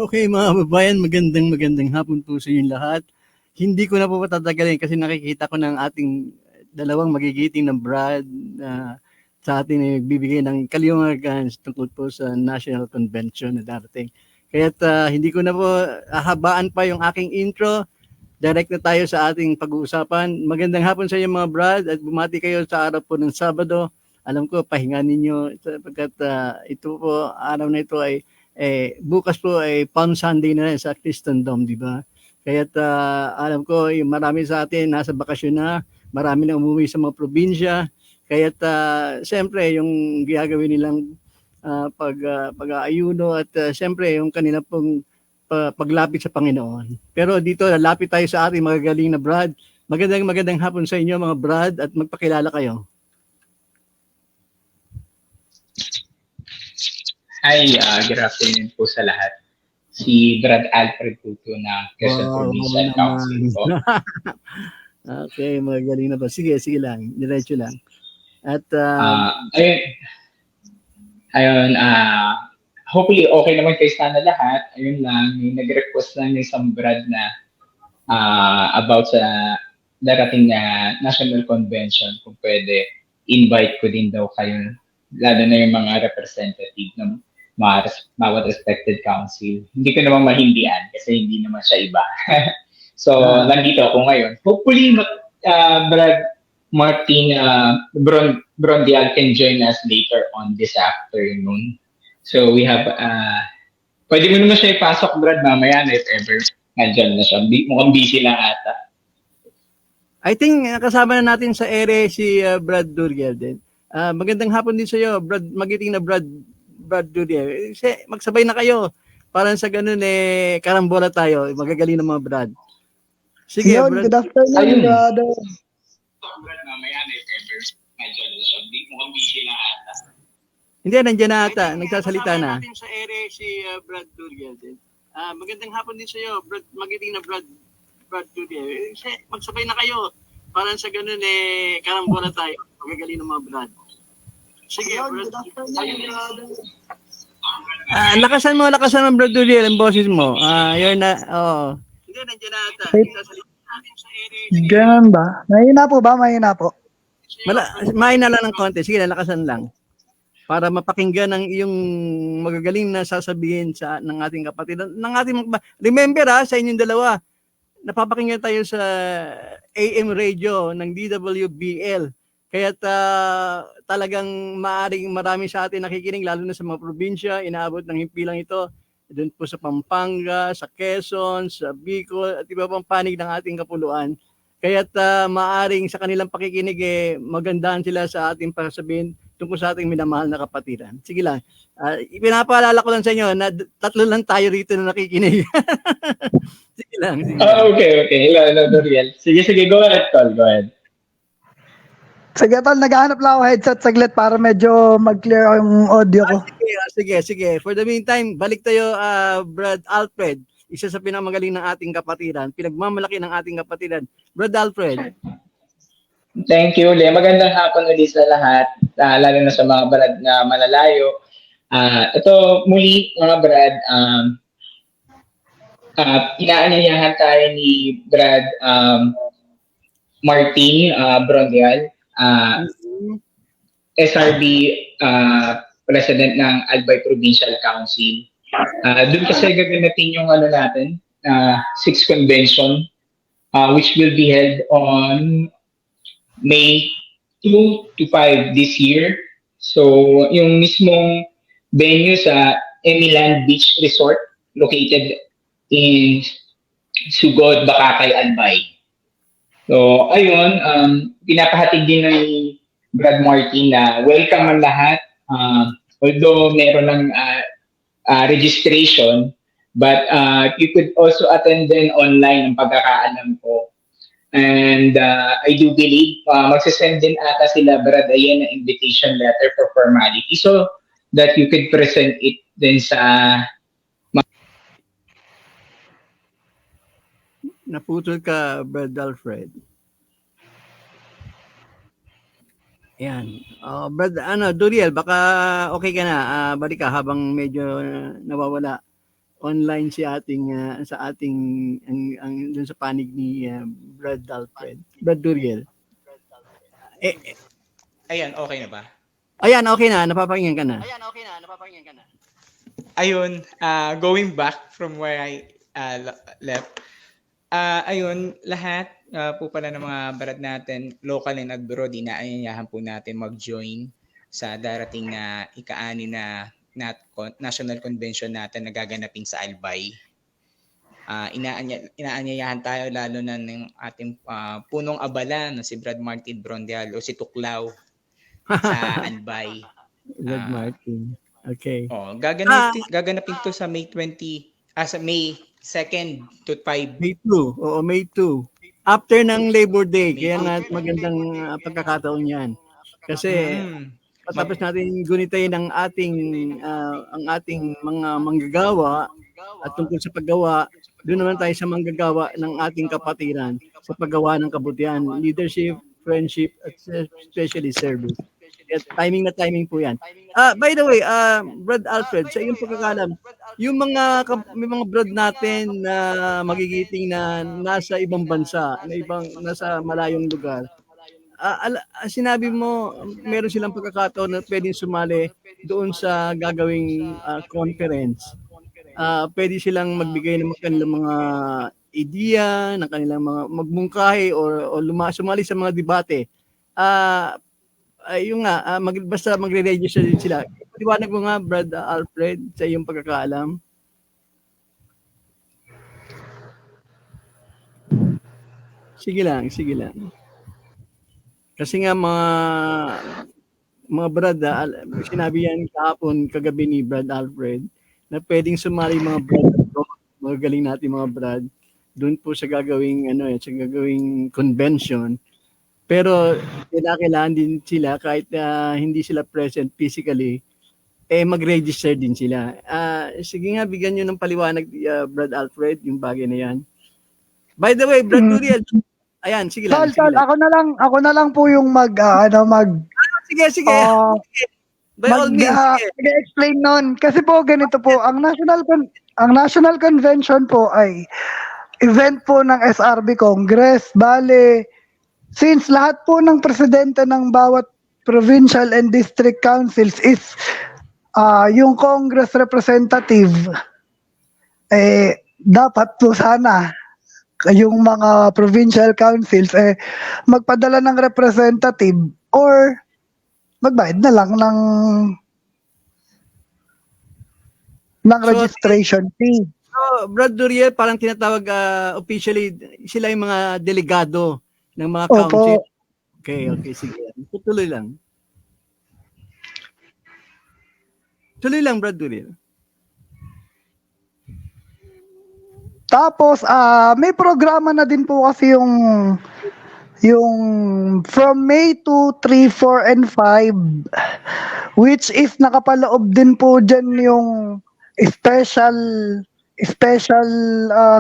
Okay mga kababayan, magandang hapon po sa inyong lahat. Hindi ko na po patatagalin kasi nakikita ko ng ating dalawang magigiting na Brad na sa atin ay nagbibigay ng kaliwanagan tungkol po sa National Convention na darating. Kaya't hindi ko na po hahabaan pa yung aking intro. Direct na tayo sa ating pag-uusapan. Magandang hapon sa inyo mga Brad at bumati kayo sa araw po ng Sabado. Alam ko, pahinga ninyo sapagkat ito po, araw na ito ay bukas po ay Palm Sunday na rin sa Christendom, di ba? Kaya't alam ko, yung marami sa atin nasa bakasyon na, marami na umuwi sa mga probinsya. Kaya't siyempre, yung gagawin nilang pag-aayuno at siyempre, yung kanilang pong paglapit sa Panginoon. Pero dito, lalapit tayo sa ating magagaling na Brad. Magandang hapon sa inyo mga Brad at magpakilala kayo. Hi, good afternoon po sa lahat. Si Brad Alfred Puto ng Quezon Provincial Council po. Okay, magagaling na ba? Sige lang. Diretso lang. At ayun, hopefully okay naman kayo sana lahat. Ayun lang, may nag-request lang ng isang Brad na about sa darating na National Convention, kung pwede, invite ko din daw kayo, lalo na yung mga representative ng bawat respected council. Hindi ko naman mahindian kasi hindi naman siya iba. So, nandito ako ngayon. Hopefully, Brad Martin Brondial can join us later on this afternoon. So, we have, pwede mo naman siya ipasok, Brad, mamaya na if ever nandyan na siya. Mukhang busy lang ata. I think kasama na natin sa ere si Brad Duriel din. Magandang hapon din sa iyo, Brad, magiting na Brad Duriel. Magsabay na kayo. Parang sa ganun karambola tayo. Magagaling ng mga Brad. Sige, Yon, Brad. good afternoon, brother. Brad, mamaya na if ever nandyan na siya. Mukhang busy lang ata. Hindi, nandiyan na ata. Nagsasalita na. Natin sa ere si Brad Duriel din. Magandang hapon din sa iyo, Brad, magiting na Brad Duriel. Magsabay na kayo. Parang sa ganun karambola tayo. Magagaling ng mga Brad. Sige, Brad. Lakasan mo, Brad Duriel, ang boses mo. Yun na, oo. Hindi, nandiyan na ata. Nagsasalita natin sa ere. Ganun ba? Mahina po ba? Mahina po. Mahina lang ng konti. Sige, lakasan lang. Para mapakinggan ang iyong magagaling na sasabihin ng ating kapatid. Remember sa inyong dalawa, napapakinggan tayo sa AM radio ng DWBL. Kaya talagang marami sa atin nakikinig, lalo na sa mga probinsya, inaabot ng himpilang ito. Doon po sa Pampanga, sa Quezon, sa Bicol, at iba pang panig ng ating kapuluan. Kaya maaring sa kanilang pakikinig, magandahan sila sa ating pasasabihin tungkol sa ating minamahal na kapatiran. Sige lang. Pinapaalala ko lang sa inyo na tatlo lang tayo rito na nakikinig. Sige lang. Okay. Hello, Doriel. Sige, go ahead, Tol. Go ahead. Sige, tol, naghahanap lang ako headset saglit para medyo mag-clear yung audio ko. Sige. For the meantime, balik tayo, Brad Alfred. Isa sa pinamagaling ng ating kapatiran. Pinagmamalaki ng ating kapatiran. Brad Alfred. Thank you, Le. Magandang hapon ulit sa lahat, lalo na sa mga Brad na malalayo. Ito muli, mga Brad, inaanyayahan tayo ni Brad Martin Brondial, SRB President ng Albay Provincial Council. Doon kasi gaganatin yung natin, 6th Convention, which will be held on May 2 to 5 this year. So, yung mismong venue sa Emiland Beach Resort located in Sugod, Bakakay, Albay. So, ayun, pinapahatid din ng Brad Martin na welcome ang lahat. Although meron ng registration, but you could also attend then online ang pagkakaalam ko. And I do believe magsasend din ata sila, Brad, ayan na invitation letter for formality so that you could present it din sa... Naputol ka, Brad Alfred. Ayan. Brad, Duriel, baka okay ka na. Balik ka habang medyo nawawala. online si ating sa ating dun sa panig ni Brad Alfred. Brad Duriel. Ayan, okay na ba? Ayan, okay na. Napapakinggan ka na. Ayun, going back from where I left. Ayun, lahat po pala ng mga barat natin, local and abroad, inaayahan po natin mag-join sa darating na ika-ani na National Convention natin na gaganapin sa Albay. Inaanyayahan tayo lalo na ng ating punong abala na si Brad Martin Brondial o si Tuklaw sa Albay. Brad Martin. Okay. Gaganapin to sa May 20, sa May 2nd to 5. May 2. Oo, May 2. After ng Labor Day. Kaya nga magandang pagkakataon yan. Kasi patapos natin gunitain ang ating mga manggagawa at tungkol sa paggawa, doon naman tayo sa manggagawa ng ating kapatiran sa paggawa ng kabutihan, leadership, friendship, at especially service. At timing po yan. By the way, Brad Alfred, sa iyong pagkakalam, yung may mga brad natin na magigiting na nasa ibang bansa, nasa malayong lugar, sinabi mo, meron silang pagkakataon na pwedeng sumali doon sa gagawing conference. Pwede silang magbigay ng kanilang mga ideya, ng kanilang mga magmungkahi o sumali sa mga debate. Yung nga, basta magre-register din sila. Paliwanag mo nga, Brad Alfred, sa iyong pagkakaalam. Sige lang. Kasi nga mga brad, sinabi yan kahapon, kagabi ni Brad Alfred, na pwedeng sumali mga brad, mga galing natin mga brad, doon po sa gagawing convention. Pero kailangan din sila kahit hindi sila present physically, mag-register din sila. Sige nga, bigyan nyo ng paliwanag, Brad Alfred, yung bagay na yan. By the way, Brad Duriel, ayan, sige lang. Ako na lang po yung Sige. By all means, sige. Explain nun. Kasi po ganito po, ang National Convention po ay event po ng SRB Congress. Bale, since lahat po ng presidente ng bawat provincial and district councils is yung Congress representative, dapat po sana yung mga provincial councils magpadala ng representative or magbayad na lang ng registration fee. So, Brad Duriel, parang tinatawag officially, sila yung mga delegado ng mga council. Okay, sige. Tuloy lang. Brad Duriel. Tapos, may programa na din po kasi yung from May 2, 3, 4, and 5, which is nakapaloob din po dyan yung special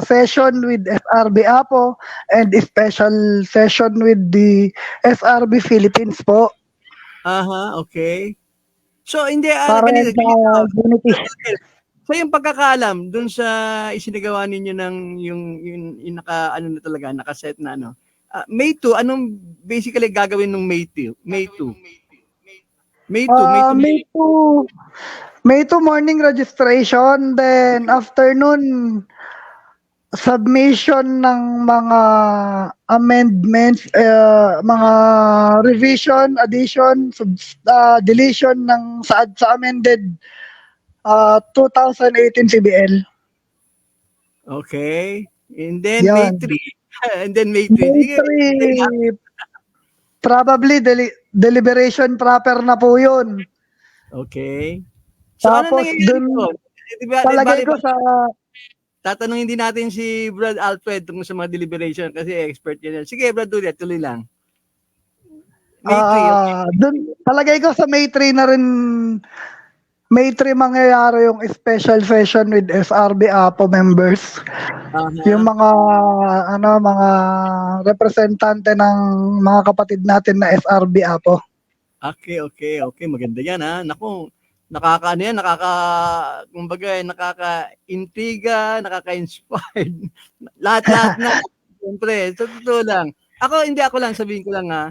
session with SRB Apo and special session with the SRB Philippines po. Okay. So, hindi, unity. So, yung pagkakaalam, dun sa isinagawa ninyo ng yung nakaset na May 2, anong basically gagawin ng May 2? May 2 morning registration, then afternoon submission ng mga amendments, mga revision, addition, deletion ng sa amended 2018 CBL. Okay. And then May 3. May 3. Probably deliberation proper na po yun. Okay. So, tapos palagay ko sa tatanungin din natin si Brad Alfred tungkol sa mga deliberation kasi expert yan. Sige, Brad Duriel, tuloy lang. May 3. Okay. Palagay ko sa May 3 na rin, May 3 mangyayari yung special session with SRB Apo members. Yung mga representante ng mga kapatid natin na SRB Apo. Okay. Maganda yan, ha. Naku, nakakaano yan, kumbaga, nakaka-intriga, nakaka-inspired. Lahat-lahat na. Siyempre, sa totoo lang. Hindi ako lang, sabihin ko lang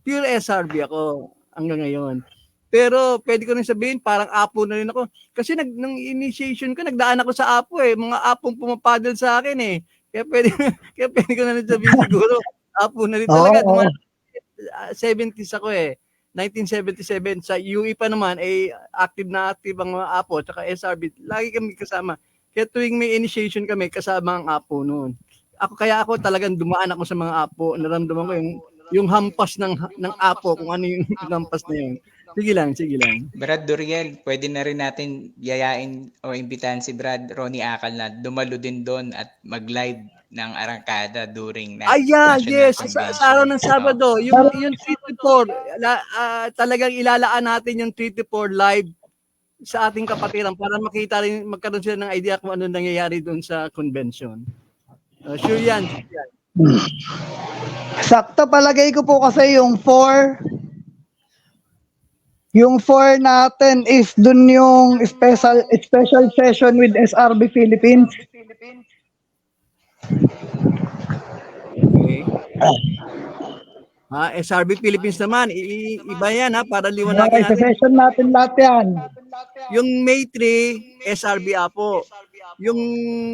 pure SRB ako hanggang ngayon. Pero pwede ko rin sabihin, parang Apo na rin ako. Kasi nung initiation ko, nagdaan ako sa Apo eh. Mga Apong pumapadal sa akin eh. Kaya pwede ko na rin sabihin siguro, Apo na rin talaga. Oo. 70s ako eh. 1977 sa UE pa naman active na active ang mga Apo at SRB. Lagi kami kasama. Kaya tuwing may initiation kami, kasama ang Apo noon. Ako talagang dumaan ako sa mga Apo. Naramdaman ko yung hampas ng Apo, kung ano yung hampas na yun. Sige lang. Brad Duriel, pwede na rin natin yayain o imbitahan si Brad Ronnie Akal na dumalo din doon at mag-live ng arangkada during National yes. Convention. Sa araw ng Sabado, yung 3-4, talagang ilalaan natin yung 3-4 live sa ating kapatiran para makita rin, magkaroon sila ng idea kung ano nangyayari doon sa convention. Sure yan. Sakto, palagay ko po kasi yung 4 natin is dun yung special session with SRB Philippines. Okay. SRB Philippines naman, iba yan para liwanagin Okay, sa natin. session natin lahat yan. Yung May 3, SRB Apo. Yung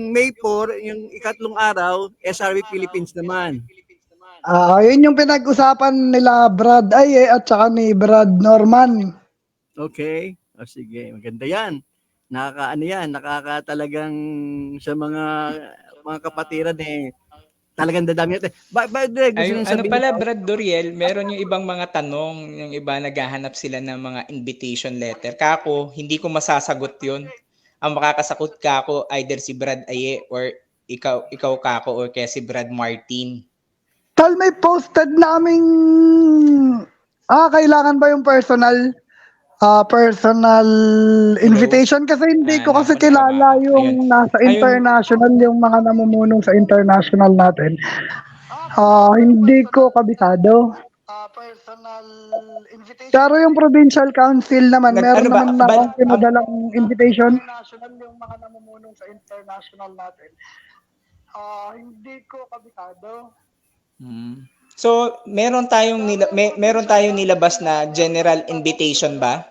May 4, yung ikatlong araw, SRB Philippines naman. Yun yung pinag-usapan nila Brad Aye at saka ni Brad Norman. Okay. Sige, maganda yan. Nakakatalagang sa mga kapatiran talagang dadami natin. Brad Duriel, meron yung ibang mga tanong, yung iba naghahanap sila ng mga invitation letter. Kako, hindi ko masasagot yun. Ang makakasagot kako, either si Brad Aye or ikaw kako or kaya si Brad Martin. Tal, may posted naming kailangan ba yung personal invitation kasi hindi ko kasi kilala yung nasa international, yung mga namumunong sa international natin. Hindi ko kabisado. Personal invitation. Pero yung provincial council naman, meron naman na akong pinadalang invitation. International, yung mga namumunong sa international natin. Hindi ko kabisado. So, meron tayong nilabas na general invitation ba?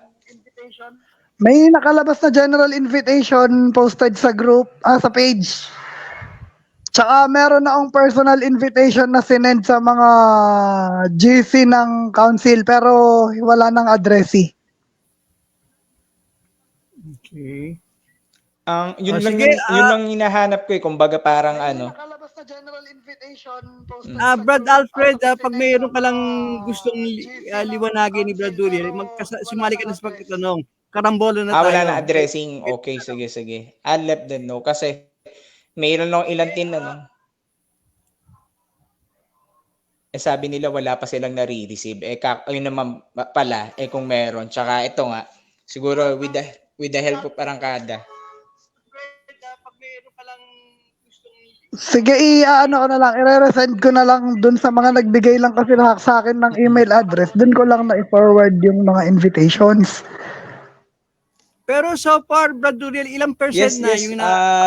May nakalabas na general invitation posted sa group, sa page. Tsaka meron na akong personal invitation na sinend sa mga GC ng council pero wala nang addressee. Okay. Yun lang hinahanap ko kumbaga parang Nakalabas na general invitation posted Brad Alfred, pag mayroon ka lang gustong liwanagin ni Brad Duriel, sumali ka na sa pagtatanong. Karambolo na tayo. Wala na addressing. Okay, sige. I'll let them know kasi mayroon lang ilang sabi nila wala pa silang nare-receive. Ayun naman pala, kung meron. Tsaka ito nga, siguro with the help of arangkada. Sige, i-resend ko na lang dun sa mga nagbigay lang kasi sa akin ng email address. Dun ko lang na-forward yung mga invitations. Pero so far, Brad Duriel, ilang percent na yung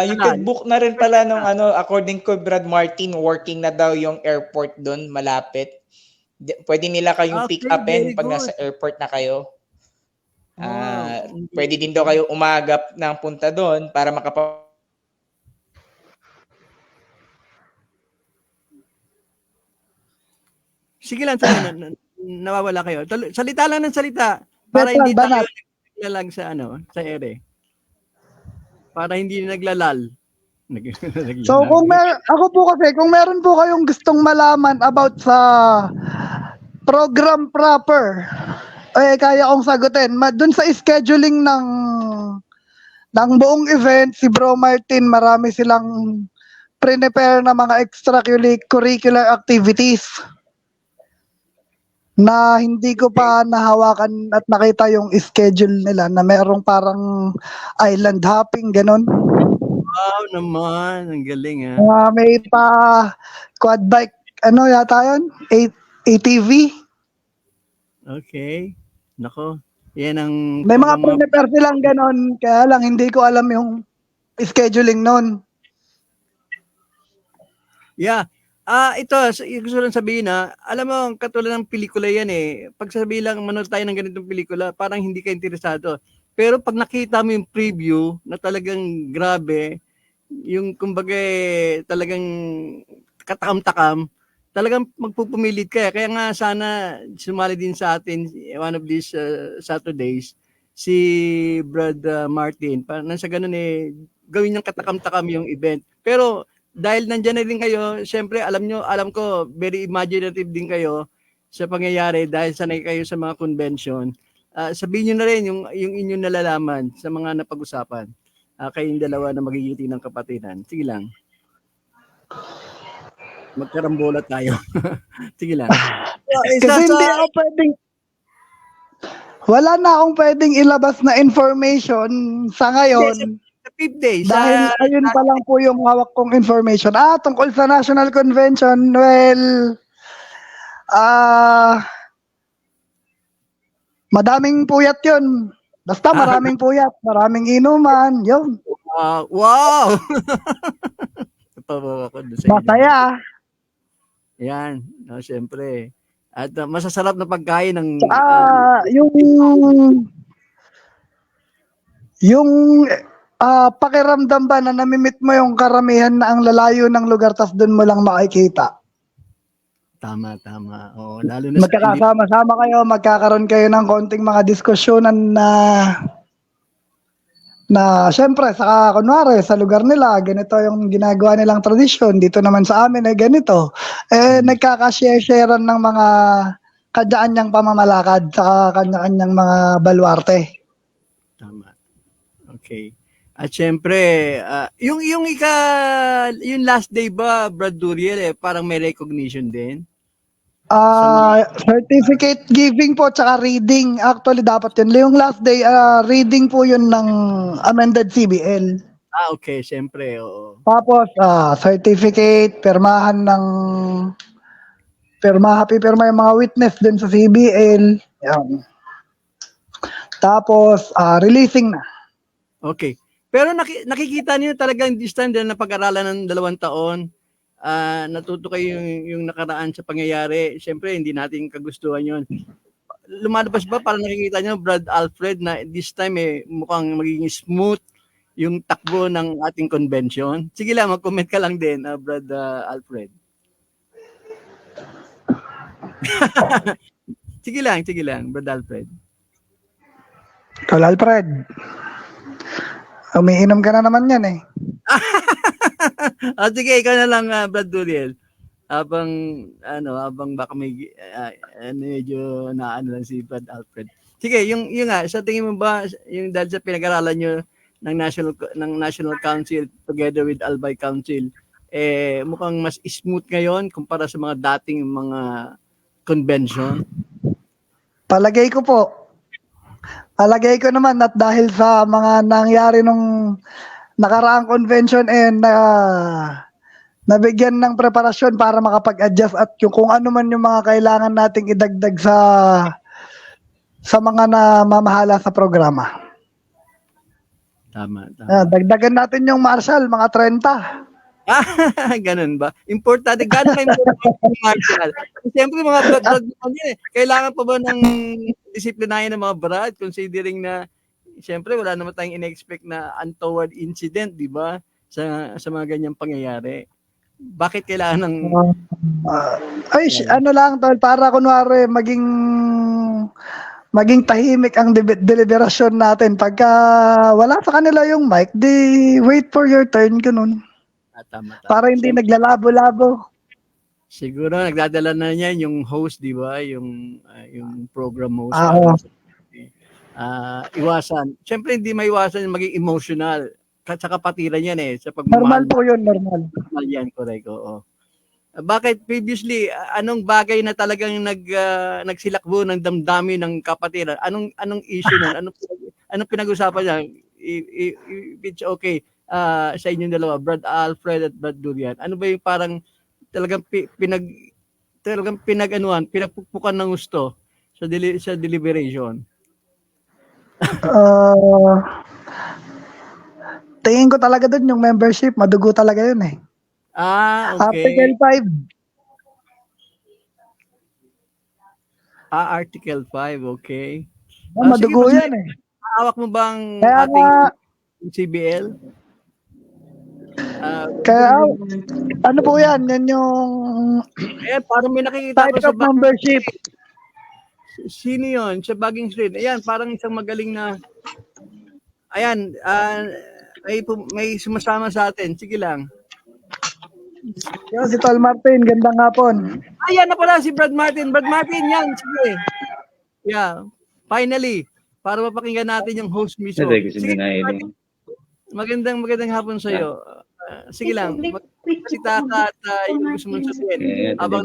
you can book na rin pala nung according to Brad Martin, working na daw yung airport doon, malapit. Pwede nila kayong pick upin pag nasa airport na kayo. Pwede din daw kayo umagap ng punta doon para Sige lang, nawawala kayo. Salita lang ng salita para hindi tayo naglalag sa ere. Para hindi naglalal. So ako po kasi, kung meron po kayong gustong malaman about sa program proper, kaya kong sagutin. Dun sa scheduling ng buong event, si Bro Martin, marami silang prepare na mga extracurricular activities na hindi ko pa nahawakan at nakita yung schedule nila na merong parang island hopping, ganun. Wow naman, ang galing may pa quad bike, yata yun? ATV. Okay. Nako. Yan ang May mga prepare silang ganon, kaya lang hindi ko alam yung scheduling nun. Yeah. Ito, yung gusto lang sabihin alam mo, katulad ng pelikula yan eh. Pag sabihin lang, manood tayo ng ganitong pelikula, parang hindi ka interesado. Pero pag nakita mo yung preview na talagang grabe, yung kumbaga talagang katakam-takam, talagang magpupumilit ka. Kaya nga sana sumali din sa atin one of these Saturdays si Brad Martin. Nang sa ganun gawin niyang katakam-takam yung event. Pero dahil nandiyan na rin kayo, syempre alam ko very imaginative din kayo sa pangyayari dahil sanay kayo sa mga convention. Sabihin niyo na rin yung inyong nalalaman sa mga napag-usapan. Kayong dalawa na magigiting ng kapatiran. Sige lang. Magkarambola tayo. Sige lang. Kasi hindi ako pwedeng, wala na akong pwedeng ilabas na information sa ngayon. Sa 5th day. Dahil ayun pa lang po yung hawak kong information. Tungkol sa National Convention, well, madaming puyat yun. Basta maraming puyat, maraming inuman, yun. Wow! Napabawa ko doon sa inyo. Masaya. Yan, siyempre. At masasarap na pagkain ng yung pakiramdam ba na namimit mo yung karamihan na ang lalayo ng lugar tas doon mo lang makikita. Tama. Oo, lalo na Magkakasama-sama kayo, magkakaroon kayo ng konting mga diskusyonan na syempre, kunwari, sa lugar nila, ganito yung ginagawa nilang tradisyon, dito naman sa amin ay ganito. Nagkakashare-sharean ng mga kanya-kanyang pamamalakad sa kanya-kanyang mga baluarte. Tama. Okay. At syempre, yung last day ba, Brad Duriel, parang may recognition din? Certificate giving po tsaka reading. Actually, dapat yun. Yung last day, reading po yun ng amended CBL. Okay. Syempre, oo. Tapos, certificate, pirma yung mga witness din sa CBL. Yan. Tapos, releasing na. Okay. Pero nakikita niyo talagang this time dahil napag-aralan ng 2 taon, natuto kayo yung nakaraan sa pangyayari. Siyempre, hindi natin kagustuhan yun. Lumalabas ba para nakikita niyo, Brad Alfred, na this time mukhang magiging smooth yung takbo ng ating convention? Sige lang, mag-comment ka lang din, Brad Alfred. Sige lang, Brad Alfred. Tol Alfred, umiinom ka na naman yan eh. Sige, ikaw na lang, Brad Duriel. Habang baka may medyo naano lang si Brad Alfred. Sige, yung nga, sa tingin mo ba, yung dahil sa pinag-aralan nyo ng National Council together with Albay Council, mukhang mas smooth ngayon kumpara sa mga dating mga convention? Palagay ko naman at dahil sa mga nangyari nung nakaraang convention nabigyan ng preparasyon para makapag-adjust at kung ano man yung mga kailangan nating idagdag sa mga namamahala sa programa. Tama. Dagdagan natin yung marshal, mga 30. Ganun ba? Importante. Gano'n ka-importante yung martial? Siyempre, mga brad kailangan pa ba ng disiplinahin ng mga brad considering na siyempre, wala naman tayong in-expect na untoward incident, di ba? Sa mga ganyang pangyayari. Bakit kailangan ng... ano lang, tol, para kunwari maging tahimik ang deliberasyon natin. Pagka wala sa kanila yung mic, di wait for your turn, ganun. Tama. Para hindi naglalabo-labo. Siguro, nagdadala na niyan yung host, di ba? Yung program host. Iwasan. Siyempre, hindi maiwasan yung maging emotional. Sa kapatiran yan sa pagmamahal. Normal po yun, normal. Normal yan, correct, oo. Bakit previously, anong bagay na talagang nagsilakbo ng damdamin ng kapatiran? Anong issue nun? Anong pinag-usapan niya? If it's okay, sa inyong dalawa, Brad Alfred at Brad Durian, ano ba yung parang talagang pinagpupkukan ng gusto sa deliberation? Ah, tingin ko talaga dun yung membership, madugo talaga yun eh. Okay. Article 5. Article 5, okay. Sige, Madugo yan eh. hawak mo bang Kaya nga, ating CBL? kaya, ano po yan? Yan yung Ayan, parang may nakikita ko type sa of membership. Sino yun? Sa Baging Street. Ayan, parang isang magaling na... Ayan, may sumasama sa atin. Sige lang. Yo, si Tol Martin, gandang hapon. Ayan na pala si Brad Martin. Brad Martin, yan. Sige. Yeah. Finally. Para mapakinggan natin yung host mismo. Sige, Martin. Magandang hapon sa iyo. Sige lang. Magsalita ka at yung gusto mong sabihin. Habang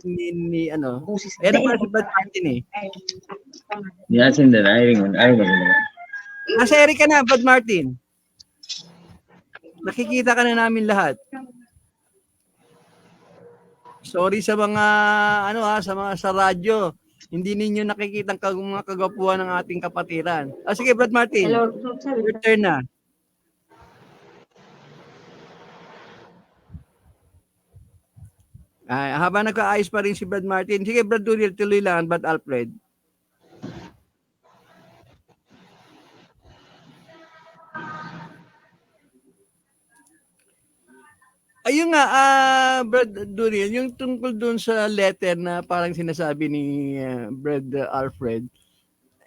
ni ano. Ayan na pala si Brad Martin eh. Nasa area ka na, Brad Martin. Nakikita ka na namin lahat. Sorry sa mga sa radyo. Hindi ninyo nakikita ang mga kagwapuhan ng ating kapatiran. Sige, Brad Martin. Your turn na. Habang nagkaayos pa rin si Brad Martin. Sige, Brad Duriel, tuloy lang, Brad Alfred. Ayun nga, Brad Duriel, yung tungkol doon sa letter na parang sinasabi ni Brad Alfred,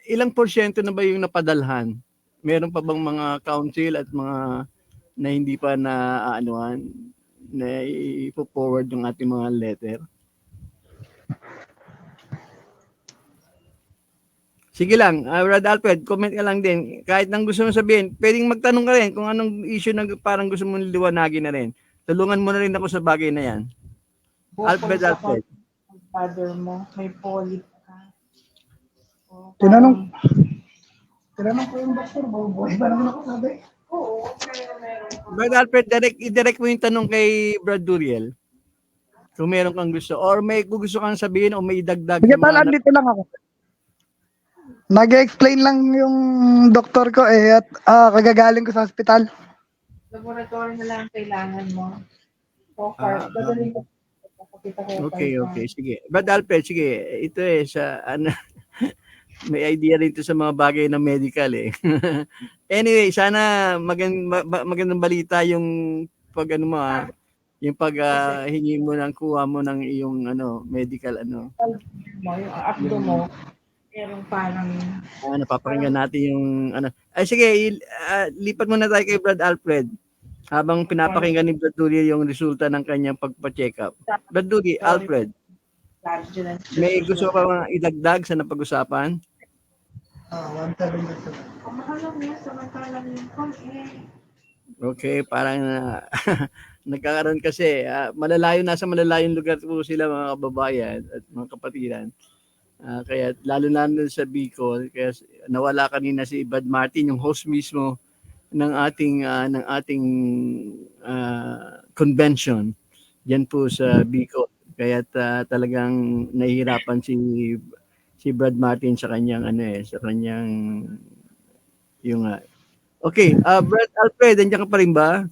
ilang porsyento na ba yung napadalhan? Meron pa bang mga council at mga na hindi pa na na ipo-forward yung ating mga letter? Sige lang, Brad Alfred, comment ka lang din. Kahit nang gusto mong sabihin, pwedeng magtanong ka rin kung anong issue na parang gusto mong liwanagin na rin. Tulungan mo na rin ako sa bagay na yan. Alfred. Father mo, may polyp ka. Tinanong ko yung doktor, buhay ba naman ako sabi? Oo, meron. Brad Alfred, i-direct mo yung tanong kay Brad Duriel. Kung meron kang gusto. Or may gusto kang sabihin o may idagdag. Sige pala, andito lang ako. Nag-explain lang yung doktor ko at kagagaling ko sa hospital. Laboratory na lang ang kailangan mo. So far, dadalhin ko. Okay. Sige. Brad Alfred, sige. Ito sa may idea rin to sa mga bagay na medical eh. Anyway, sana magandang balita yung pag yung pag hingi mo ng kuha mo ng iyong medical Yung abdo mo, merong parang napapakinggan natin yung sige, lipat muna tayo kay Brad Alfred habang pinapakinggan ni Brad Duriel yung resulta ng kanyang pagpa-check up. Brad Duriel, Alfred, may gusto ka idagdag sa napag-usapan? 172. Mahal niya, samantalang yung Okay, parang nagkakaroon kasi nasa malalayong lugar po sila mga kababayan at mga kapatiran. Kaya lalo na sa Bicol, kaya nawala kanina si Brad Martin, yung host mismo ng ating convention diyan po sa Bicol. Kaya talagang nahihirapan si Brad Martin sa kanyang Okay, Brad Alfred, nandiyan ka pa rin ba?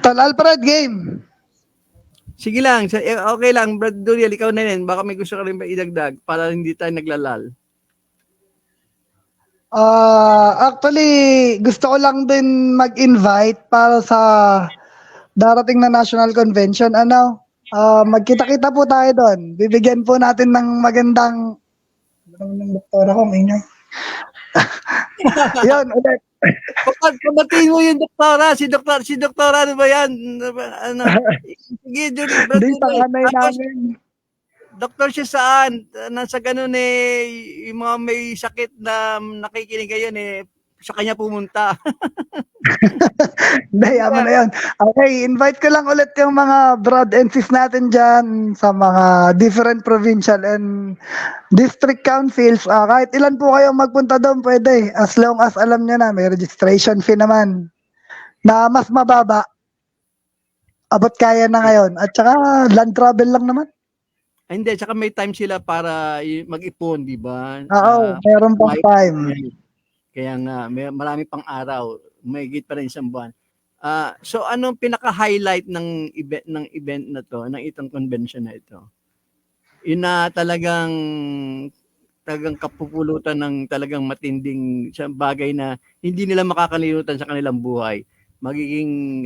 Tol Alfred, game. Sige lang, okay lang, Brad Duriel, ikaw na rin. Baka may gusto ka rin ba idagdag para hindi tayo naglalal. Actually, gusto ko lang din mag-invite para sa darating na National Convention. Magkita-kita po tayo doon. Bibigyan po natin ng magandang ng doktora ko, ingay. Yun, ulit. Pamatiin mo yung doktora, si doktora, ano ba yan? Sige, Brad Hindi sa Duriel. kanay namin. Doktor siya saan? Nasa ganun yung mga may sakit na nakikinig ngayon sa kanya pumunta. Hindi, mo na yun. Okay, invite ko lang ulit yung mga brad and sis natin dyan sa mga different provincial and district councils. Kahit ilan po kayo magpunta doon, pwede. As long as alam nyo na, may registration fee naman na mas mababa. Abot kaya na ngayon. At saka land travel lang naman. Hindi, tsaka may time sila para mag-ipon, di ba? Oo, meron pang time. Kaya nga, marami pang araw, may higit pa rin isang buwan. So anong pinaka-highlight ng event na to, ng itong convention na ito? Yun na talagang kapupulutan ng talagang matinding bagay na hindi nila makakalimutan sa kanilang buhay. Magiging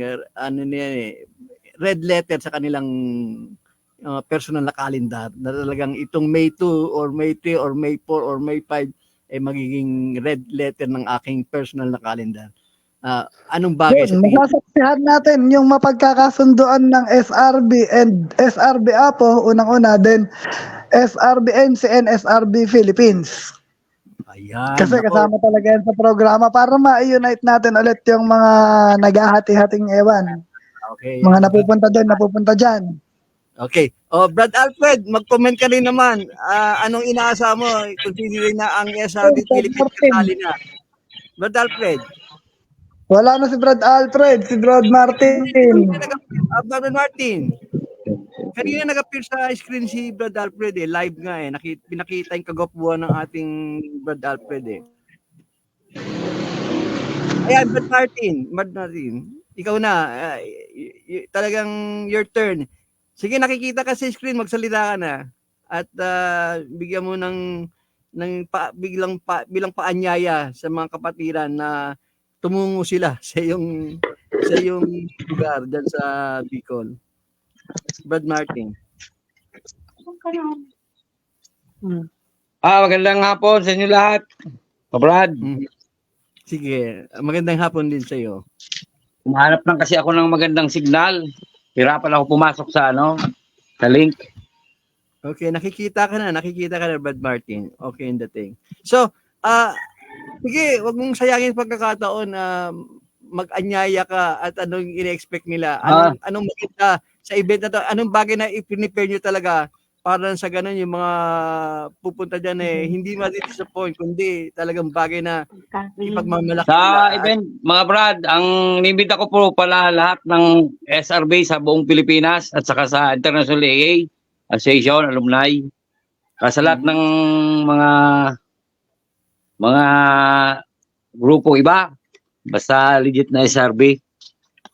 red letter sa kanilang personal na kalendar na talagang itong May 2 or May 3 or May 4 or May 5 ay magiging red letter ng aking personal na kalendar. Anong bagay sa Yun, tingin? masasaksihan natin yung mapagkakasunduan ng SRB and SRB Apo, unang-una, then SRB-NC and SRB Philippines. Ayan. Kasi Ako, kasama talaga yan sa programa para ma-unite natin ulit yung mga naghahati-hating ewan. okay. Mga napupunta doon, napupunta dyan. Okay. Brad Alfred, mag-comment ka rin naman. Anong inaasa mo considering na ang SRB Philippines kasali na? Brad Alfred. Wala na si Brad Alfred, si Brad Martin. Brad Martin. Kanina nag-appear sa screen si Brad Alfred live nga pinakita yung kagwapuan ng ating Brad Alfred Ayan, Brad Martin, ikaw na, talagang your turn. Sige, nakikita ka sa screen, magsalita ka na. At bigyan mo bilang paanyaya sa mga kapatiran na tumungo sila sa iyong lugar dyan sa Bicol. Brad Martin. Magandang hapon sa inyo lahat. Brad, Sige, magandang hapon din sa iyo. umahanap lang kasi ako ng magandang signal. Hirapan ako pumasok sa sa link. Okay, nakikita ka na, Brad Martin. Okay, in the thing. So, sige, wag mong sayangin pagkakataon na mag-anyaya ka at anong ine-expect nila. Anong maganda sa event na to? Anong bagay na i-prepare nyo talaga para sa ganun yung mga pupunta dyan hindi ma-disappoint, kundi talagang bagay na ipagmamalaki Sa nila. event, mga Brad, ang nimita ko po pala lahat ng SRB sa buong Pilipinas at saka sa International AA, Association, Alumni. Sa lahat ng mga grupo iba, basta legit na SRB.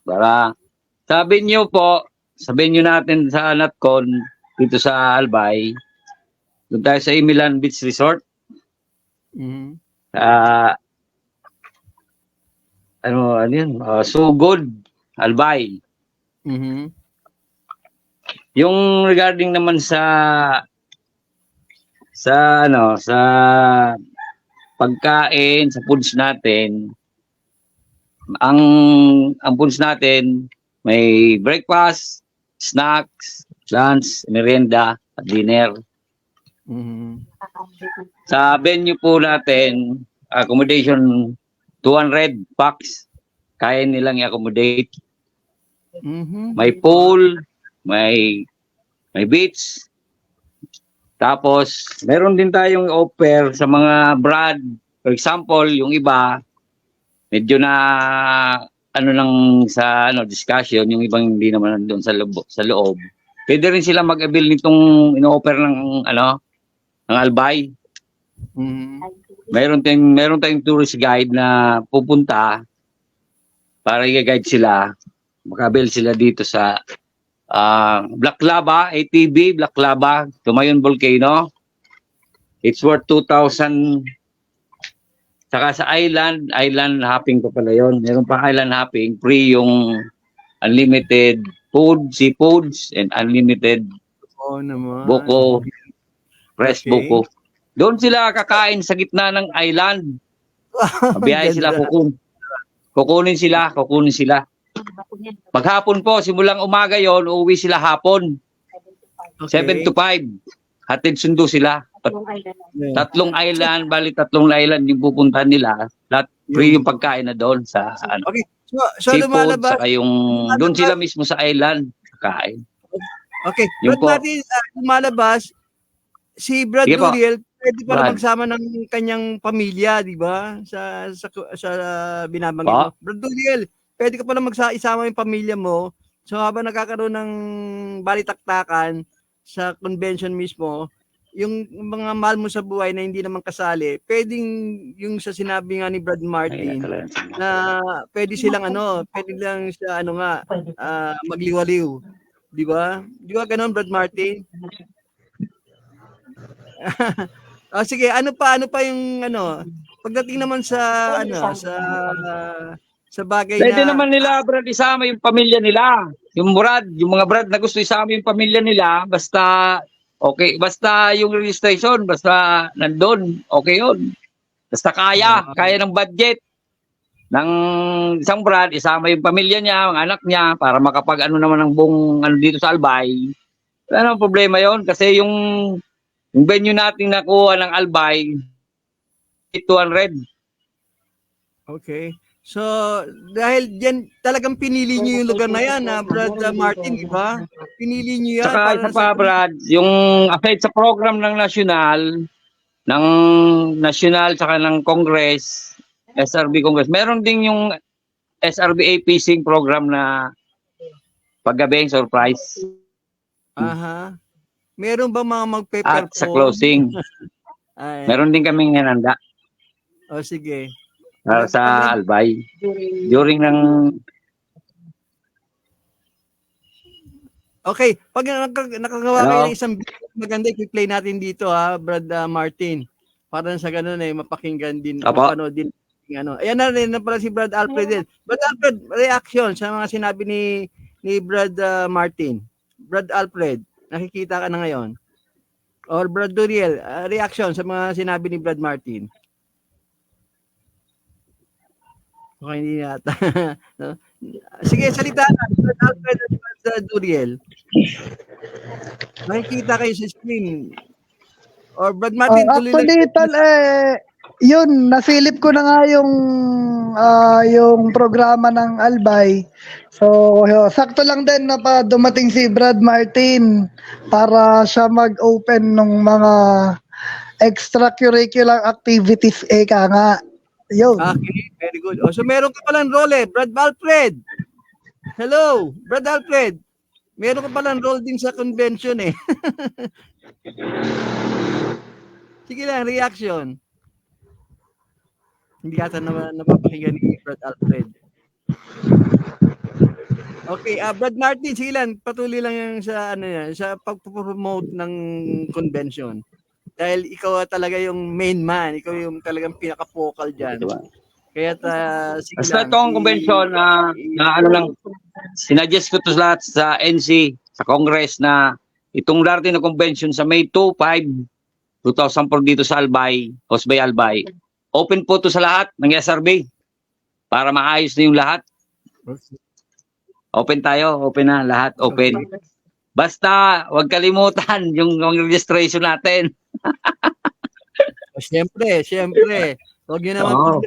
Para sabihin nyo natin sa NatCon dito sa Albay, doon tayo sa Imilan Beach Resort. So good, Albay. Yung regarding naman sa pagkain, sa foods natin, ang foods natin may breakfast, snacks, lunch, merienda, at dinner. Sa venue po natin, accommodation 200 packs, kaya nilang i-accommodate. May pool, may beach. Tapos, meron din tayong offer sa mga Brad. For example, yung iba, medyo na discussion, yung ibang hindi naman doon sa loob. Pwede rin sila mag-avail nitong ino-offer ng Albay. Meron tayong tourist guide na pupunta para i-guide sila. Makabil sila dito sa Black Lava, ATV, Black Lava, Tumayon Volcano. It's worth 2,000. Saka sa island hopping pa pala yun. Meron pa island hopping, free yung unlimited food, seafoods, and unlimited buko, fresh buko. Doon sila kakain sa gitna ng island. Mabiyahe sila, kukunin sila. Paghapon po, simulang umaga yon, uuwi sila hapon. 7 to 5. Hatid sundo sila. Tatlong island yung pupuntahan nila. Lahat free yung pagkain na doon sa Okay. So seafood, lumalabas. saka yung doon sila mismo sa island kakain. Okay. Yung Brad Martin, lumalabas si Brad Sige po. Duriel, pwede pa Brad. magsama ng kanyang pamilya, di ba? Sa binabanggit mo. Brad Duriel, pwede ka pala isama yung pamilya mo. So habang nagkakaroon ng balitaktakan sa convention mismo, yung mga mahal mo sa buhay na hindi naman kasali, pwedeng yung sa sinabi nga ni Brad Martin na pwede silang pwede lang sa magliwaliw. Di ba? Di ba ganun, Brad Martin? Sige, ano pa yung pagdating naman sa sa bagay Pwede na naman nila, Brad, isama yung pamilya nila. Yung mga Brad na gusto isama yung pamilya nila, basta okay, basta yung registration, basta nandun, okay yun. Basta kaya ng budget ng isang Brad, isama yung pamilya niya, mga anak niya, para makapag naman ng buong dito sa Albay. Wala namang problema yon kasi yung venue natin nakuha ng Albay, 200. Okay. So, dahil diyan talagang pinili niyo yung lugar na yan, Brad Martin, di ba? Pinili niyo yan. Saka para isa pa, Brad, yung aside sa program ng national saka ng Congress, SRB Congress, meron din yung SRB APC program na paggabing surprise Aha. Meron ba mga magpe-perform? at sa closing. Ay, Meron din kaming hinanda sige. para sa Albay. During ng Okay, pag nakagawa kayo Hello? ng isang video maganda, i-play natin dito Brad Martin. Para sa ganun mapakinggan din, Apo. mapanood din. Ayan na rin na pala si Brad Alfred din. Brad Alfred, reaction sa mga sinabi ni Brad Martin. Brad Alfred, nakikita ka na ngayon. Or Brad Duriel, reaction sa mga sinabi ni Brad Martin. Okay, hindi yata. No? Sige, salita na. Brad Alfred at Brad Duriel. Nakikita kayo sa screen. Or Brad Martin, tuloy Actually, lang. yun, nasilip ko na nga yung programa ng Albay. So, sakto lang din na pa dumating si Brad Martin para siya mag-open ng mga extracurricular activities ka nga. Yun. Okay, very good. So meron ka palang role Brad Alfred. Hello, Brad Alfred. Meron ka palang role din sa convention Sige lang, reaction. Hindi ata napapakinggan ni Brad Alfred. Okay, Brad Martin, sige lang, patuloy lang yung sa sa pag-promote ng convention. Dahil ikaw talaga yung main man, ikaw yung talagang pinaka-focal diyan. Kaya sige basta lang. itong convention na sinuggest ko to lahat sa NC, sa Congress na itong darating na convention sa May 2, 5, 2004 dito sa Albay, Osbay Albay. Open po to sa lahat ng SRB para maayos na yung lahat. Open tayo, open na lahat, open. Basta wag kalimutan yung registration natin. Siyempre. Huwag niyo naman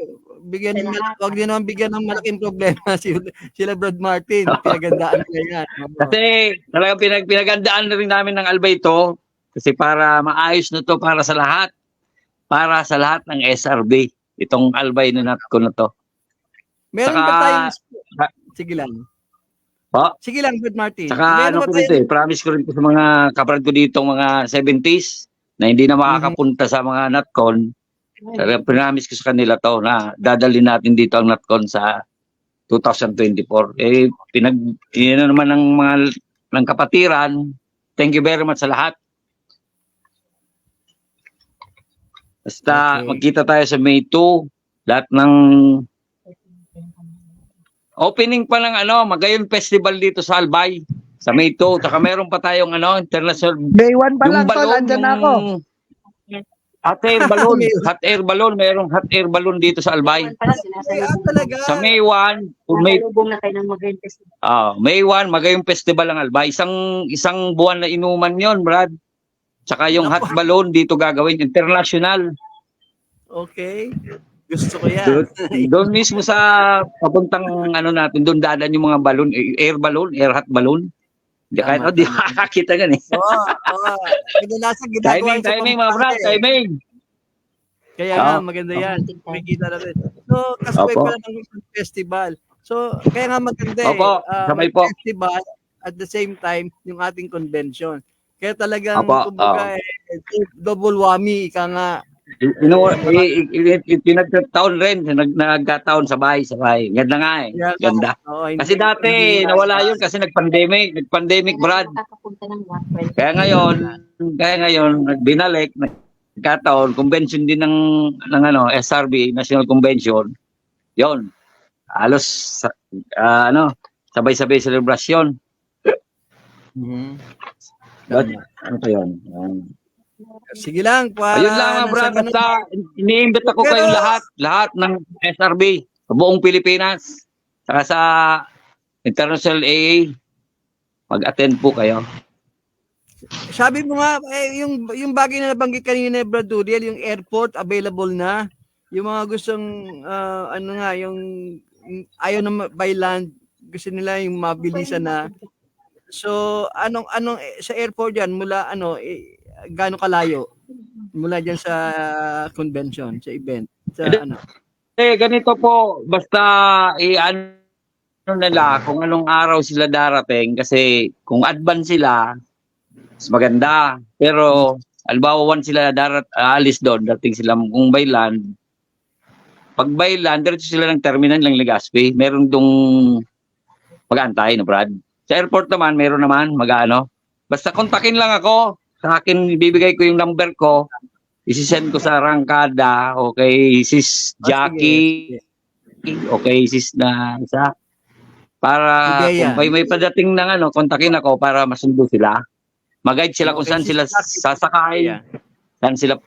bigyan ng malaking problema sila Brad Martin. Pinagandaan nila yan. Kasi talagang pinagandaan na rin namin ng Albay ito kasi para maayos na to para sa lahat. Para sa lahat ng SRB. Itong Albay na ko na to. Meron Saka, ba tayong... Sige lang. Po? Sige lang, Brad Martin. Saka ko rito promise ko rin po sa mga kaparad ko dito, mga 70s, na hindi na makakapunta sa mga NatCon. Talagang promise ko sa kanila to na dadalhin natin dito ang NatCon sa 2024. Tinano naman ng kapatiran. Thank you very much sa lahat. Basta magkita tayo sa May 2, lahat ng opening pa ng Magayon Festival dito sa Albay sa May 2. Saka meron pa tayong international Day 1 pa lang, tol, andyan na ako. Hot air balloon, merong hot air balloon dito sa Albay. Talaga. Sa May 1, May 1, Magayong Festival ang Albay. Isang buwan na inuman 'yon, Brad. Tsaka yung hot balloon dito gagawin international. Okay. Gusto ko yan. Doon mismo sa papuntang natin, doon dadaan yung mga balloon, air hot balloon. Di kahit di makakita gan eh. Oo. Kadalasan ginagawa Timing mga Brad, timing. Kaya nga, maganda yan. Makikita natin. So, kasabay Opo. pala ng festival. So, kaya nga maganda Opo, sabay po. festival at the same time, yung ating convention. Kaya talagang, Opo, kumbaga, double whammy, ika nga. Pinagkataon rin, nagkataon sabay. Ganda nga eh. Kaya, Ganda. oo, Kasi dati, nawala yun kasi nag-pandemic, Brad. Kaya ngayon, binalik, nagkataon, convention din ng SRB, National Convention. Yon. Halos, sabay-sabay selebrasyon. Mhm. But, ano pa yun? Sige lang, Ayun lang mga brad, basta iniimbit ako kayong lahat ng SRB, sa buong Pilipinas, saka sa International AA, mag-attend po kayo. Sabi mo nga, yung bagay na nabanggit kanina, Brad Duriel, yung airport, available na. Yung mga gustong, yung ayaw na by land, gusto nila yung mabilisan na. So, anong sa airport yan, mula gaano kalayo? Mula dyan sa convention, sa event, sa Ganito po, basta nila kung anong araw sila darating kasi kung advance sila, mas maganda. Pero, halimbawa, once sila alis doon, dating sila kung by land, pag by land, diretso sila ng terminal ng Legazpi. Meron dong mag-aantay na Brad. Sa airport naman, meron naman Basta kontakin lang ako. Sa akin, ibibigay ko yung number ko. Isisend ko sa Rangkada. Okay, Sis Jackie. Okay, Sis na isa. Para kung may padating ng kontakin ako para masundo sila. Mag-guide sila kung saan sila sasakay. Saan sila,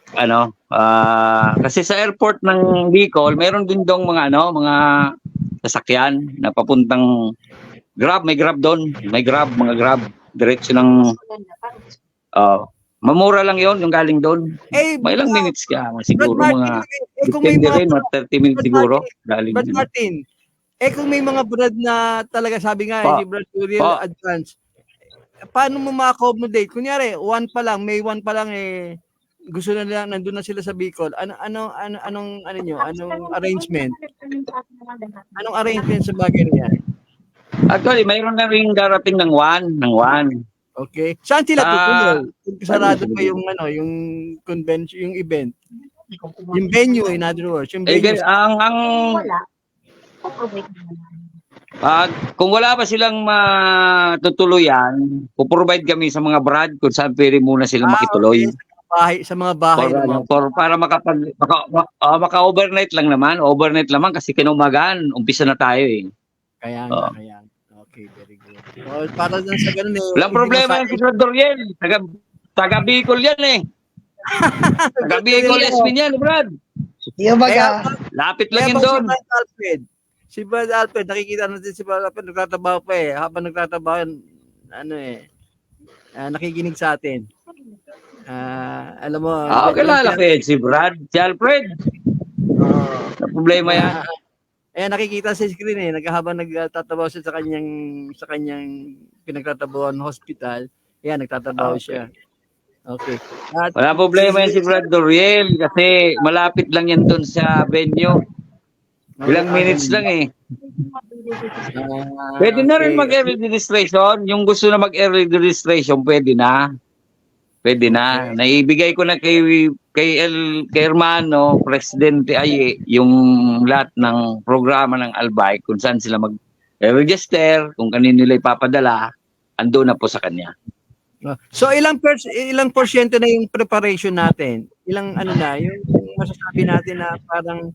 kasi sa airport ng Bicol, meron din dong mga sasakyan na papuntang Grab, may Grab doon. Mga Grab. Diretso ng, mamura lang yon yung galing doon. May ilang minutes ka, siguro mga, depende rin, 30 minutes siguro. Brad Martin, kung may mga Brad na talaga, sabi nga, si Brad Uriel advance, paano mo ma-accommodate? Kunyari, may one pa lang gusto na lang, nandun na sila sa Bicol. Anong arrangement? Anong arrangement sa bagay na yan? Actually, mayroon na rin darating ng one. Okay. Saan sila tutuloy? Sarado pa yung convention, yung event. Yung venue, in other words. Yung venue. Kung wala pa silang matutuluyan, puprovide kami sa mga brad kung saan pwede muna silang makituloy. Okay. Sa mga bahay. Para maka-overnight lang naman. Overnight naman kasi kinumagaan. Umpisa na tayo eh. Kaya nga. Okay, very good. Para dun sa ganun walang problema yan si Brad Duriel. Taga Bicol yan eh. Taga Bicol Esmin yan, Brad. Lapit lang yun doon. Si Brad Alfred, nakikita natin si Brad Alfred, nagtatrabaho pa eh. Habang nagtatrabaho, nakikinig sa atin. Alam mo. Kilala ko si Brad. Si Alfred. Problema yan. Nakikita sa screen habang nagtatrabaho siya sa kanyang pinagtatrabahoan hospital. Nagtatrabaho siya. Okay. Wala problema yan si Brad Duriel kasi malapit lang yan doon sa venue. Ilang minutes lang eh. Pwede na rin mag-early registration. Yung gusto na mag-early registration, pwede na. Naibigay ko na kay Hermano, Presidente Aye, yung lahat ng programa ng Albay, kung saan sila mag-register, kung kanino nila ipapadala, ando na po sa kanya. So ilang porsyento na yung preparation natin? Ilang yung masasabi natin na parang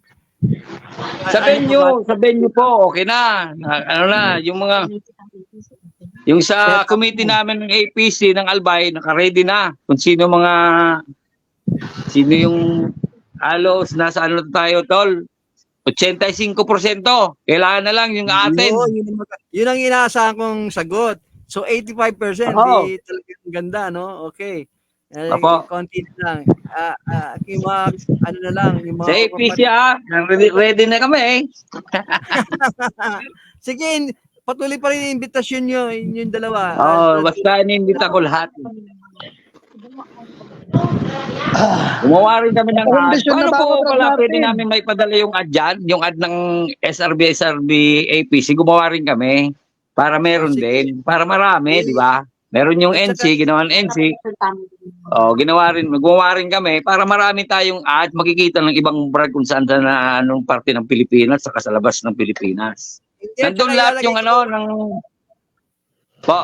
sa venue po, okay na. Yung sa committee namin ng APC ng Albay, naka-ready na. Kung sino yung halos, nasa tayo, tol? 85%. Kailangan na lang yung atin. Yun ang inaasahan kong sagot. So, 85%. Di talagang ganda, no? Okay. Konti na lang. Yung mga, na lang. Yung mga sa APC, ready na kami, eh. Sige, patuloy pa rin yung invitasyon nyo, yung dalawa. Basta inimbita ko lahat. Gumawa rin kami ng ad. Ano po pala pwede namin may padala yung ad dyan? Yung ad ng SRB APC, gumawa rin kami. Para meron din. Para marami, di ba? Meron yung At saka- NC, ginawa ng NC. Gumawa rin kami para marami tayong ad, makikita ng ibang brand kung saan na anong parte ng Pilipinas saka sa labas ng Pilipinas. Hindi, at Nandun saka lahat ilalagay yung ko- ano ng po.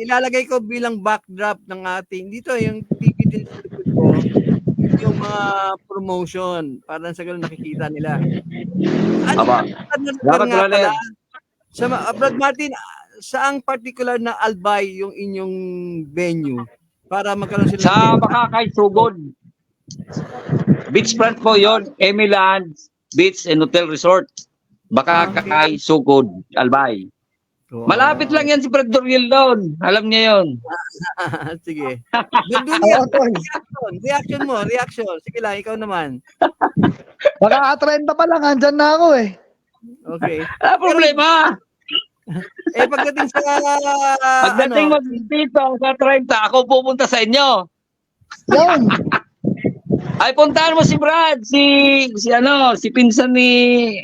Ilalagay ko bilang backdrop ng ating dito yung TV din sa likod ko, yung mga promotion para sa ganun nakikita nila. Aba. Dapat Nga brother. pala, sa Brad Martin, saang particular na Albay yung inyong venue para magkaroon sila Sa Makakay Sugod. Beachfront po yon, Emiland Beach and Hotel Resort. Makakay Sugod, Albay. Malapit lang yan si Fred Doriel doon. Alam niya yon. Sige. Doon Oo, tol. reaction. Sige lang, ikaw naman. Baka 30 pa lang, andyan na ako eh. Okay. Wala problema. Pagdating sa Pagdating mo dito sa 30, ako pupunta sa inyo. Yun. Ay, puntahan mo si Brad, si pinsan ni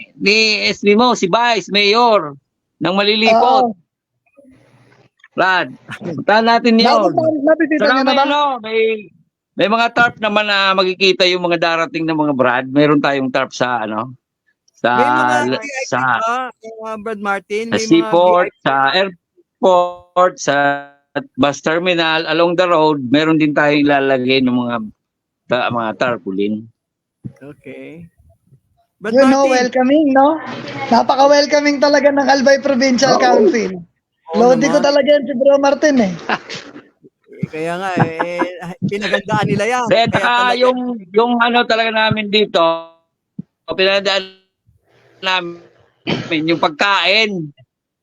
SB mo, si Vice Mayor ng Malilipot. Oo. Brad, puntahan natin yun. Nabisita Saka niyo na may, ba? may mga tarp naman na makikita yung mga darating na mga Brad. Meron tayong tarp sa may mga sa Brad Martin, sa may seaport, mga sa airport, sa bus terminal, along the road, meron din tayong ilalagay ng mga tarpaulin. Okay. Brad You know, Martin, welcoming, no? Napaka-welcoming talaga ng Albay Provincial Council. Lodi ko naman. talaga yan si Bro Martin eh. Kaya nga pinagandaan nila yan. Kaya Kaya talaga- yung ano talaga namin dito, pinadaan namin yung pagkain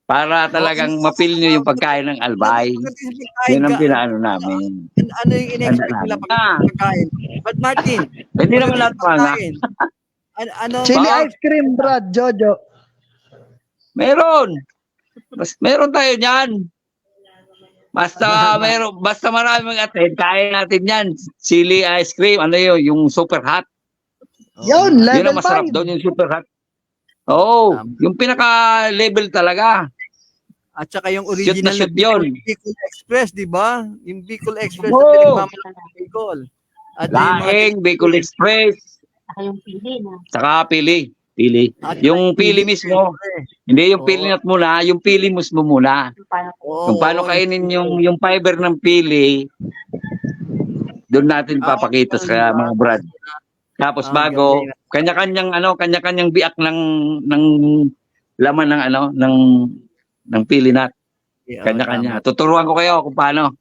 para talagang mapil nyo yung pagkain ng Albay. Pagdating sa pagkain, Yun ang pinaano namin. ano yung in-expect nila pagkain? Brad Martin, Hindi naman lahat mga. pagkain. Ano? Chili Ba? ice cream, Brad, Jojo. Meron. Meron tayo diyan. Basta marami mag-attend, kaya natin yan. Chili ice cream, ano yun, yung super hot. Yun, Yun level ang masarap 5. doon, yung super hot. Oo, yung pinaka-level talaga. At saka yung Shoot na original shoot yun. Bicol Express, di ba? Yung Bicol Express Oo. na pinagmamalaki ng Bicol. At yung mga- Laing, Bicol Express, Saka yung pili na. saka pili. Pili. at Yung pili mismo. Hindi yung pili nat muna, yung pili mismo muna. Yung paano Kung paano kainin yung fiber ng pili, doon natin papakita sa mga brad. Tapos bago, kanya-kanyang biak ng laman ng pili nat. Kanya-kanya. Tuturuan ko kayo kung paano.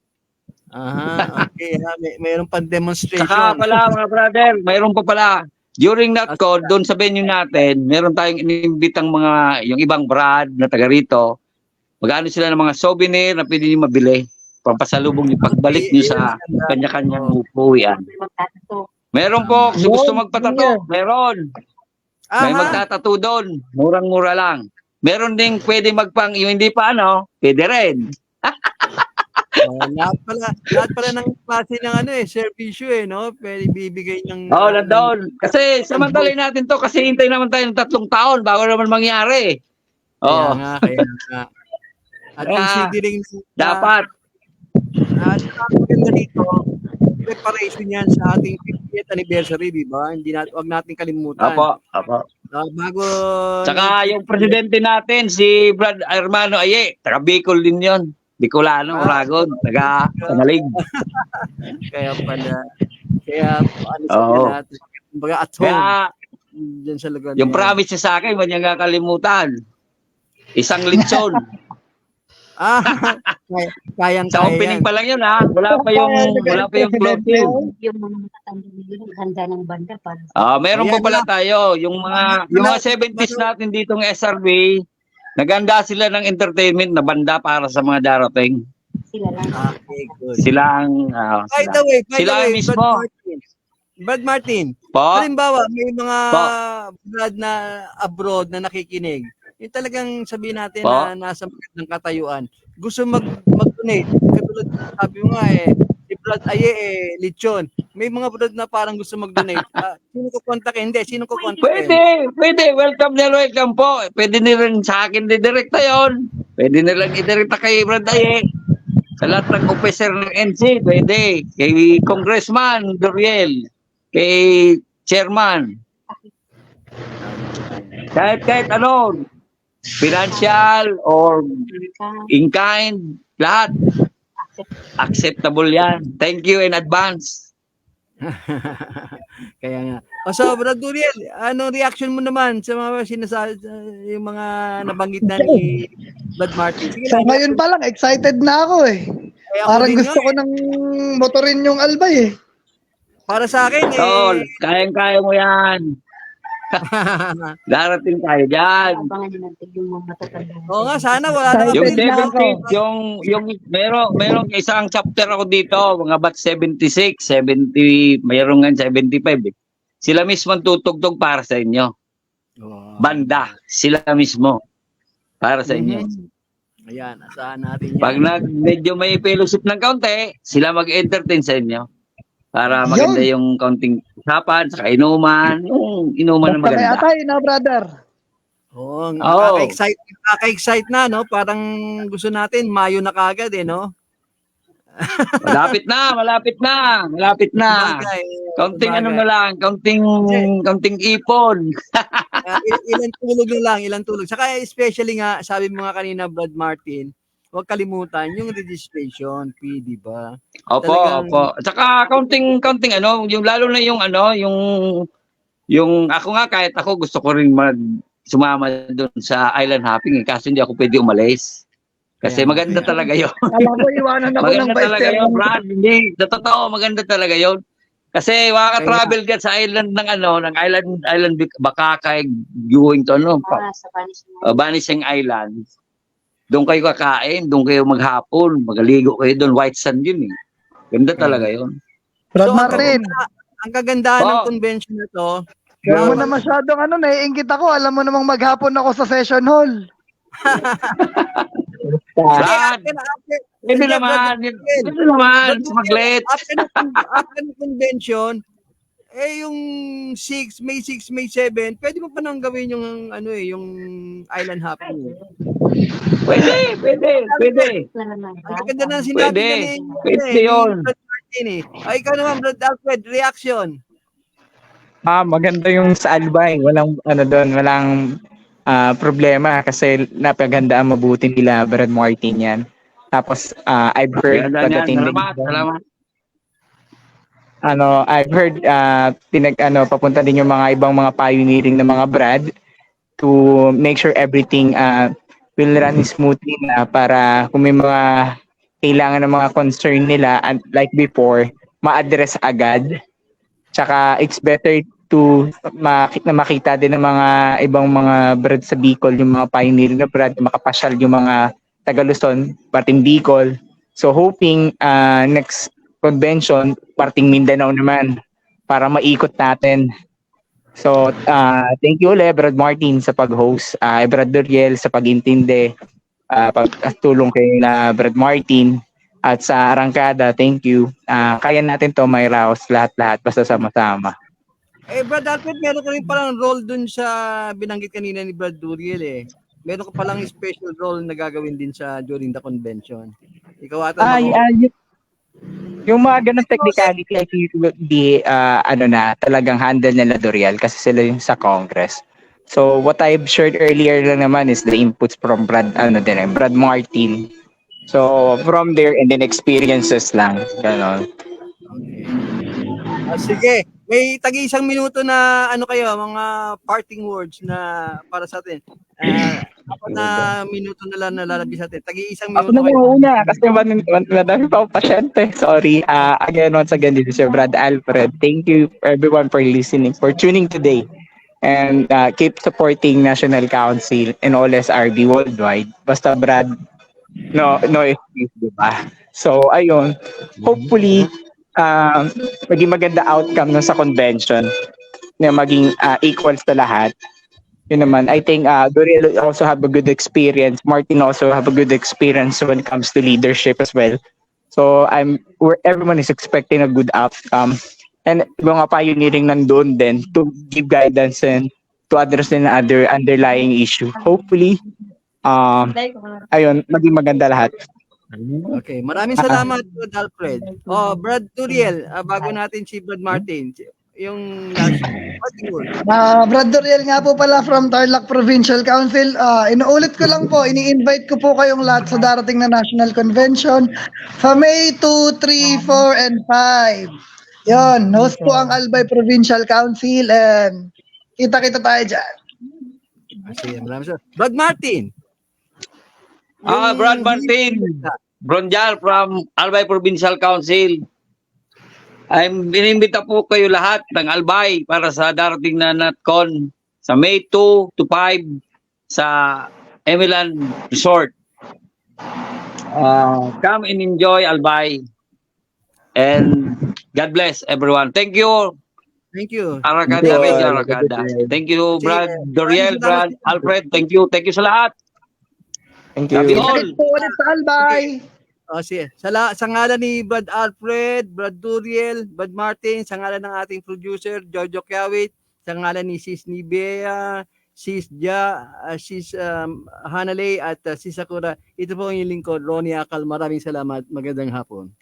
Aha, okay. Mayroon pang demonstration. Saka pala mga brother, mayroon pa pala. During NatCon, doon sa venue natin, meron tayong inimbitang yung ibang brad na taga rito. Mag-ano sila ng mga souvenir na pwede nyo mabili. Pampasalubong nyo pagbalik nyo sa kanya-kanyang upuwian. magtatato. Meron po, kung gusto magpatato, meron. May magtatato doon. Murang-mura lang. Meron ding pwede yung hindi pa pwede rin. Lahat pala ng klase ng servisyo no? Pwede bibigay ng Nandun. Kasi samantalay natin to kasi hintay naman tayo ng 3 taon bago naman mangyari. Kaya nga. At considering Dapat. at maganda dito, preparation yan sa ating 50th anniversary, di ba? Wag natin kalimutan. Apo. Bago Saka yung presidente natin, si Brad Hermano Aye, taga Bicol din yun. Bicolano, Uragon, taga Tanalig. kaya pala Oo. natin. Kumbaga at home. Kaya Diyan sa lugar. yung promise niya sa akin, wala niyang kakalimutan. Isang lechon. Kayang Sa opening pa lang yun Wala pa yung closing. Yung mga matatanda nila, handa ng banda para Meron pa pala tayo. Yung mga 70s natin ditong SRB, naganda sila ng entertainment na banda para sa mga darating. sila lang. Okay, good. Silang, By the way, sila mismo. Brad Martin, Po? halimbawa, may mga Po? Brad na abroad na nakikinig. Yung talagang sabihin natin Po? na nasa magandang katayuan. Gusto mag-donate. Katulad sabi mo nga si Brad Aye lechon. May mga Brad na parang gusto mag-donate. Sino ko kontakin? Hindi, sino ko kontakin? Pwede. Welcome po. Pwede nilang sa akin didirekta yon. Pwede nilang idirekta kay Brad Aye. Sa lahat ng officer ng NC, pwede. Kay Congressman Doriel, kay Chairman, kahit ano, financial or in kind, lahat. Acceptable yan. Thank you in advance. Kaya nga. So, Brad Duriel, ano reaction mo naman sa mga yung mga nabanggit na ni Brad Martin? Sige So lang. ngayon pa lang, excited na ako eh. Eh, ako Parang din gusto nga ko nang motorin yung Albay eh. Para sa akin, Tol, kayang-kaya mo yan. Darating tayo dyan. Abangan nyo natin yung mga matatanda. Oo nga, sana wala na Excited Yung na ako. 70, yung merong isang chapter ako dito, mga bat 76, 70, mayroong nga 75 eh. Sila mismo ang tutugtog para sa inyo. Banda, sila mismo para sa inyo. Ayan, asahan natin yan. Pag medyo may fellowship ng kaunti, sila mag-entertain sa inyo. Para maganda yung kaunting usapan, saka inuman, yung inuman na Basta may maganda. atay na, brother. Oo, Oo. nakaka-excite na, no? Parang gusto natin, Mayo na kagad, eh, no? Malapit na. Bagay, Kaunting bagay. ano na lang, kaunting ipon. Ilang tulog. Saka especially nga, sabi mo nga kanina, Brad Martin, huwag kalimutan yung registration fee, di ba? Opo, Talagang- opo. At saka kaunting ano, yung lalo na yung ano, yung ako nga kahit ako gusto ko rin sumama doon sa island hopping eh, kasi hindi ako pwede umalis. Kasi Ayan. maganda talaga 'yon. Alam ko, iwanan ako ng Maganda vice talaga 'yon, chairman. Brad. Hindi, sa totoo maganda talaga 'yon. Kasi makaka-travel ka sa island ng ano, ng island Bakakay going to ano, Sa Spanish. Vanishing Island. Doon kayo kakain, doon kayo maghapon, magaligo kayo doon, white sand yun eh. Ganda talaga yun. Brad So, Martin, Ang kagandahan ng Oh. convention na to, huwag mo na masyadong ano, naiingit ako. Alam mo namang maghapon ako sa session hall. Brad, hindi naman, smaglit. after ng convention, yung May 6, May 7, pwede mo pa nang gawin yung ano yung island hopping. Pwede. Ang ganda na sinabi Pwede. niya ni Pwede yun. Brad Martin eh. Ay, ikaw naman, Brad Alfred, reaction. Maganda yung sa Albay. Walang ano doon, walang problema kasi napaganda ang mabuti nila Brad Martin yan. Tapos I've heard pagdating din Salamat. I've heard papunta din yung mga ibang mga pioneering na mga Brad to make sure everything will run smoothly na para kung may mga kailangan ng mga concern nila and like before, ma-address agad. Tsaka it's better to makita din ng mga ibang mga Brad sa Bicol, yung mga pioneering na Brad, makapasyal yung mga taga Luzon, parting Bicol. So hoping next convention, parting Mindanao naman para maikot natin. So, thank you ulit, Brad Martin, sa pag-host. Brad Doriel sa pag-intindi, pagtulong kay Brad Martin. At sa Arangkada, thank you. Kaya natin to, may raos, lahat-lahat, basta sama-sama. Brad Alfred, meron ka rin palang role dun sa binanggit kanina ni Brad Duriel eh. Meron ka palang special role na gagawin din during the convention. Ikaw ata Yung mga ganong technicality, I think will be, talagang handle nila Doriel kasi sila yung sa Congress. So, what I've shared earlier lang naman is the inputs from Brad Martin. So, from there, and then experiences lang. Ganon. Sige, may tagi-isang minuto na mga parting words na para sa atin. Apat na minuto na lang nalalagay sa atin. Tagi-isang Ako minuto na una kasi madami pa ako pasyente. Sorry. Again, once again, this is your Brad Alfred. Thank you everyone for listening, for tuning today. And keep supporting National Council and all SRB worldwide. Basta Brad, no excuse, diba? So, ayun. Hopefully, maging maganda outcome nun sa convention na maging equals sa lahat. Yun naman, I think Doriel also have a good experience. Martin also have a good experience when it comes to leadership as well. So everyone is expecting a good outcome. And mga pioneering nandun din to give guidance and to address the other underlying issue. Hopefully, ayun, maging maganda lahat. Okay, maraming salamat, Brad Alfred. Oh, Brad Turiel, bago natin si Brad Martin, yung last word. Brad Doriel nga po pala from Tarlac Provincial Council. Inuulit ko lang po, ini-invite ko po kayong lahat sa darating na National Convention sa May 2, 3, 4, and 5. Yon, host po ang Albay Provincial Council and kita-kita tayo dyan. Sige, maraming salamat. Brad Martin. Brad Martin, Bronjal from Albay Provincial Council. Inimbita po kayo lahat ng Albay para sa darating na NatCon sa May 2 to 5 sa Emilan Resort. Come and enjoy Albay. And God bless everyone. Thank you, Thank you. Arakada, Radio Arakada. Thank you, Brad Doriel, Brad Alfred. Thank you sa lahat. Thank Happy you. all. Kita po ulit sa Albay. Sige. Sa ngalan ni Brad Alfred, Brad Duriel, Brad Martin, sa ngalan ng ating producer, Jojo Kiawit, sa ngalan ni Sis Nibea, Sis Ja, Sis Hanalay, at Sis Sakura. Ito po ang inyong lingkod, Ronnie Akal. Maraming salamat. Magandang hapon.